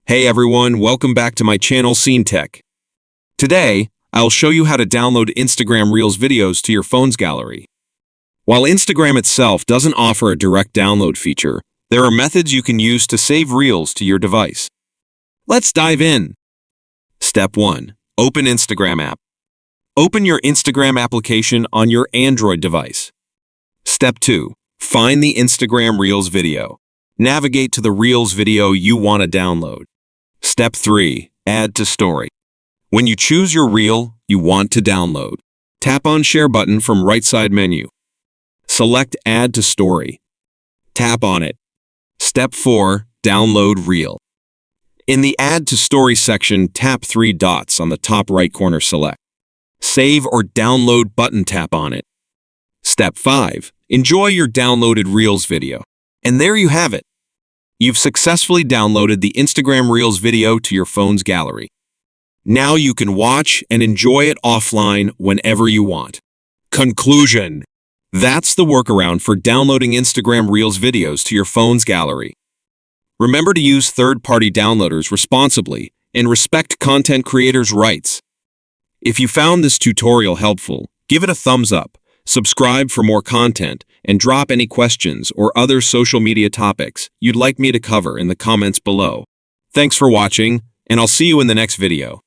Hey everyone, welcome back to my channel Scene Tech. Today, I'll show you how to download Instagram Reels videos to your phone's gallery. While Instagram itself doesn't offer a direct download feature, there are methods you can use to save Reels to your device. Let's dive in. Step 1. Open Instagram app. Open your Instagram application on your Android device. Step 2. Find the Instagram Reels video. Navigate to the Reels video you want to download. Step 3. Add to story. When you choose your reel you want to download, tap on Share button from right side menu. Select Add to story. Tap on it. Step 4. Download reel. In the Add to story section, tap 3 dots on the top right corner. Select Save or Download button, tap on it. Step 5. Enjoy your downloaded Reels video. And there you have it. You've successfully downloaded the Instagram Reels video to your phone's gallery. Now you can watch and enjoy it offline whenever you want. Conclusion: that's the workaround for downloading Instagram Reels videos to your phone's gallery. Remember to use third-party downloaders responsibly and respect content creators' rights. If you found this tutorial helpful, give it a thumbs up, subscribe for more content, and drop any questions or other social media topics you'd like me to cover in the comments below. Thanks for watching, and I'll see you in the next video.